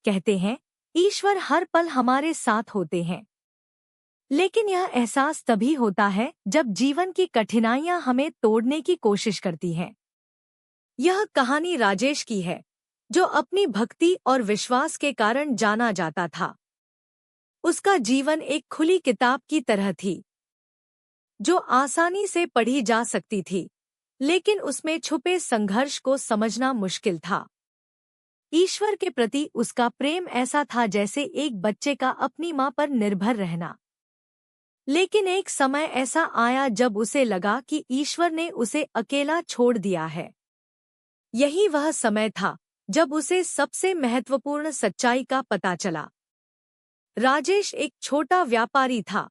कहते हैं, ईश्वर हर पल हमारे साथ होते हैं। लेकिन यह एहसास तभी होता है जब जीवन की कठिनाइयां हमें तोड़ने की कोशिश करती हैं। यह कहानी राजेश की है, जो अपनी भक्ति और विश्वास के कारण जाना जाता था। उसका जीवन एक खुली किताब की तरह थी, जो आसानी से पढ़ी जा सकती थी, लेकिन उसमें छुपे संघर्ष को समझना मुश्किल था। ईश्वर के प्रति उसका प्रेम ऐसा था जैसे एक बच्चे का अपनी मां पर निर्भर रहना। लेकिन एक समय ऐसा आया जब उसे लगा कि ईश्वर ने उसे अकेला छोड़ दिया है। यही वह समय था जब उसे सबसे महत्वपूर्ण सच्चाई का पता चला। राजेश एक छोटा व्यापारी था।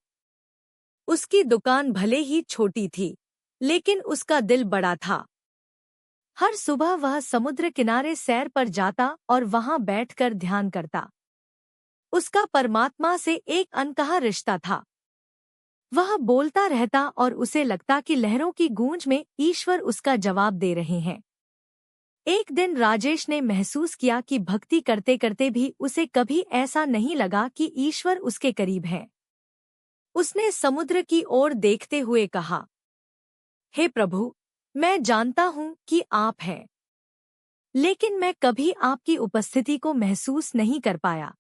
उसकी दुकान भले ही छोटी थी, लेकिन उसका दिल बड़ा था। हर सुबह वह समुद्र किनारे सैर पर जाता और वहां बैठकर ध्यान करता। उसका परमात्मा से एक अनकहा रिश्ता था। वह बोलता रहता और उसे लगता कि लहरों की गूंज में ईश्वर उसका जवाब दे रहे हैं। एक दिन राजेश ने महसूस किया कि भक्ति करते करते भी उसे कभी ऐसा नहीं लगा कि ईश्वर उसके करीब है। उसने समुद्र की ओर देखते हुए कहा, हे प्रभु, मैं जानता हूं कि आप हैं, लेकिन मैं कभी आपकी उपस्थिति को महसूस नहीं कर पाया।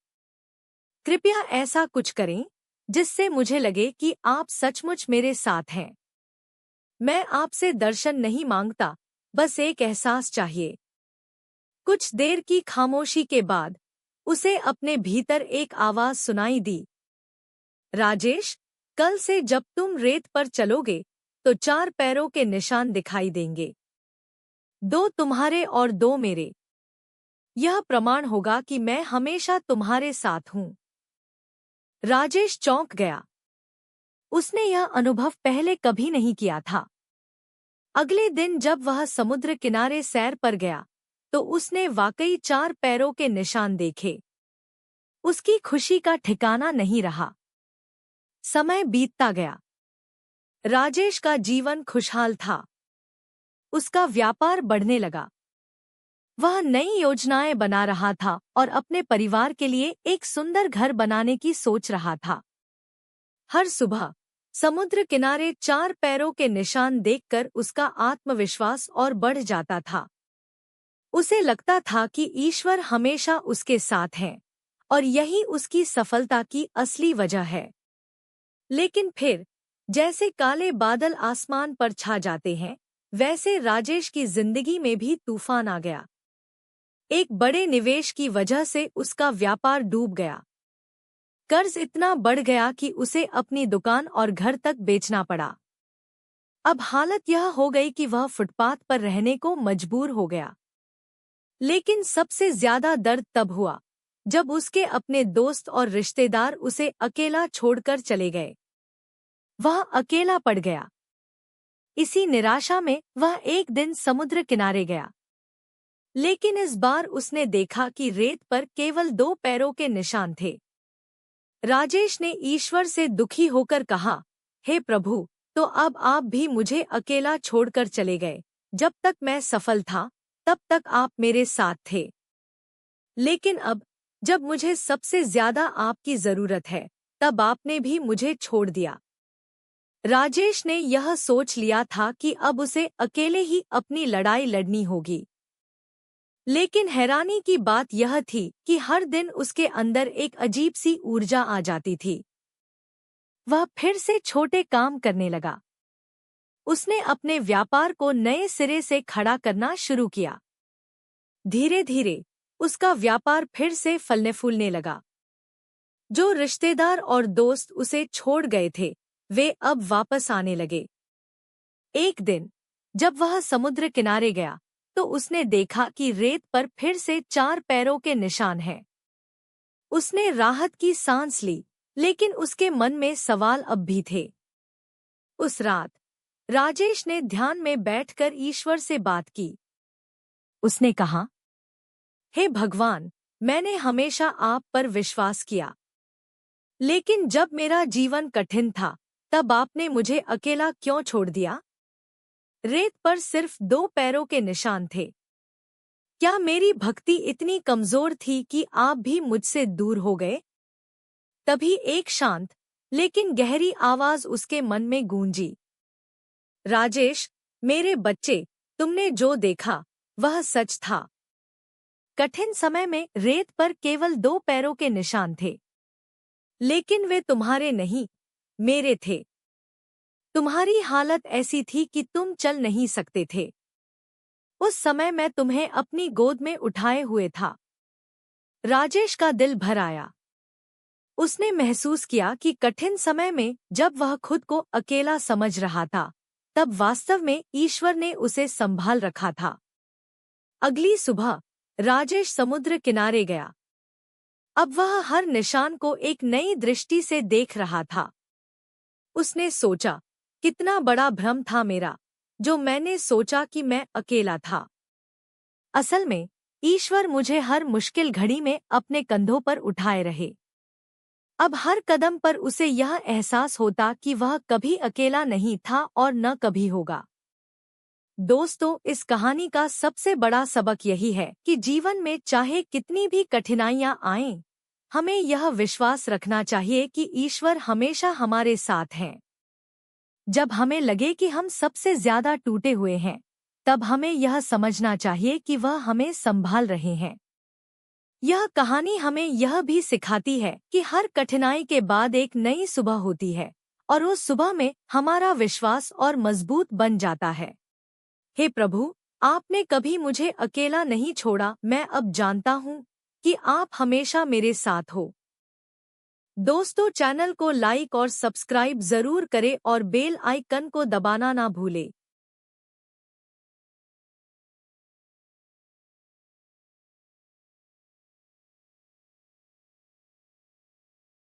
कृपया ऐसा कुछ करें जिससे मुझे लगे कि आप सचमुच मेरे साथ हैं। मैं आपसे दर्शन नहीं मांगता, बस एक एहसास चाहिए। कुछ देर की खामोशी के बाद उसे अपने भीतर एक आवाज सुनाई दी, राजेश, कल से जब तुम रेत पर चलोगे तो 4 पैरों के निशान दिखाई देंगे, 2 तुम्हारे और 2 मेरे। यह प्रमाण होगा कि मैं हमेशा तुम्हारे साथ हूं। राजेश चौंक गया। उसने यह अनुभव पहले कभी नहीं किया था। अगले दिन जब वह समुद्र किनारे सैर पर गया तो उसने वाकई 4 पैरों के निशान देखे। उसकी खुशी का ठिकाना नहीं रहा। समय बीतता गया। राजेश का जीवन खुशहाल था। उसका व्यापार बढ़ने लगा। वह नई योजनाएं बना रहा था और अपने परिवार के लिए एक सुंदर घर बनाने की सोच रहा था। हर सुबह समुद्र किनारे 4 पैरों के निशान देखकर उसका आत्मविश्वास और बढ़ जाता था। उसे लगता था कि ईश्वर हमेशा उसके साथ है और यही उसकी सफलता की असली वजह है। लेकिन फिर, जैसे काले बादल आसमान पर छा जाते हैं, वैसे राजेश की जिंदगी में भी तूफान आ गया। एक बड़े निवेश की वजह से उसका व्यापार डूब गया। कर्ज इतना बढ़ गया कि उसे अपनी दुकान और घर तक बेचना पड़ा। अब हालत यह हो गई कि वह फुटपाथ पर रहने को मजबूर हो गया। लेकिन सबसे ज्यादा दर्द तब हुआ जब उसके अपने दोस्त और रिश्तेदार उसे अकेला छोड़कर चले गए। वह अकेला पड़ गया। इसी निराशा में वह एक दिन समुद्र किनारे गया। लेकिन इस बार उसने देखा कि रेत पर केवल 2 पैरों के निशान थे। राजेश ने ईश्वर से दुखी होकर कहा, हे प्रभु, तो अब आप भी मुझे अकेला छोड़कर चले गए। जब तक मैं सफल था, तब तक आप मेरे साथ थे। लेकिन अब, जब मुझे सबसे ज्यादा आपकी जरूरत है, तब आपने भी मुझे छोड़ दिया। राजेश ने यह सोच लिया था कि अब उसे अकेले ही अपनी लड़ाई लड़नी होगी। लेकिन हैरानी की बात यह थी कि हर दिन उसके अंदर एक अजीब सी ऊर्जा आ जाती थी। वह फिर से छोटे काम करने लगा। उसने अपने व्यापार को नए सिरे से खड़ा करना शुरू किया। धीरे धीरे उसका व्यापार फिर से फलने फूलने लगा। जो रिश्तेदार और दोस्त उसे छोड़ गए थे, वे अब वापस आने लगे। एक दिन जब वह समुद्र किनारे गया तो उसने देखा कि रेत पर फिर से 4 पैरों के निशान हैं। उसने राहत की सांस ली, लेकिन उसके मन में सवाल अब भी थे। उस रात राजेश ने ध्यान में बैठकर ईश्वर से बात की। उसने कहा, हे भगवान, मैंने हमेशा आप पर विश्वास किया, लेकिन जब मेरा जीवन कठिन था, तब आपने मुझे अकेला क्यों छोड़ दिया? रेत पर सिर्फ 2 पैरों के निशान थे। क्या मेरी भक्ति इतनी कमजोर थी कि आप भी मुझसे दूर हो गए? तभी एक शांत लेकिन गहरी आवाज उसके मन में गूंजी। राजेश, मेरे बच्चे, तुमने जो देखा वह सच था। कठिन समय में रेत पर केवल 2 पैरों के निशान थे, लेकिन वे तुम्हारे नहीं, मेरे थे। तुम्हारी हालत ऐसी थी कि तुम चल नहीं सकते थे। उस समय मैं तुम्हें अपनी गोद में उठाए हुए था। राजेश का दिल भर आया। उसने महसूस किया कि कठिन समय में जब वह खुद को अकेला समझ रहा था, तब वास्तव में ईश्वर ने उसे संभाल रखा था। अगली सुबह राजेश समुद्र किनारे गया। अब वह हर निशान को एक नई दृष्टि से देख रहा था। उसने सोचा, कितना बड़ा भ्रम था मेरा, जो मैंने सोचा कि मैं अकेला था। असल में ईश्वर मुझे हर मुश्किल घड़ी में अपने कंधों पर उठाए रहे। अब हर कदम पर उसे यह एहसास होता कि वह कभी अकेला नहीं था और न कभी होगा। दोस्तों, इस कहानी का सबसे बड़ा सबक यही है कि जीवन में चाहे कितनी भी कठिनाइयां आएं, हमें यह विश्वास रखना चाहिए कि ईश्वर हमेशा हमारे साथ हैं। जब हमें लगे कि हम सबसे ज्यादा टूटे हुए हैं, तब हमें यह समझना चाहिए कि वह हमें संभाल रहे हैं। यह कहानी हमें यह भी सिखाती है कि हर कठिनाई के बाद एक नई सुबह होती है और उस सुबह में हमारा विश्वास और मजबूत बन जाता है। हे प्रभु, आपने कभी मुझे अकेला नहीं छोड़ा। मैं अब जानता हूँ कि आप हमेशा मेरे साथ हो। दोस्तों, चैनल को लाइक और सब्सक्राइब जरूर करें और बेल आइकन को दबाना ना भूलें।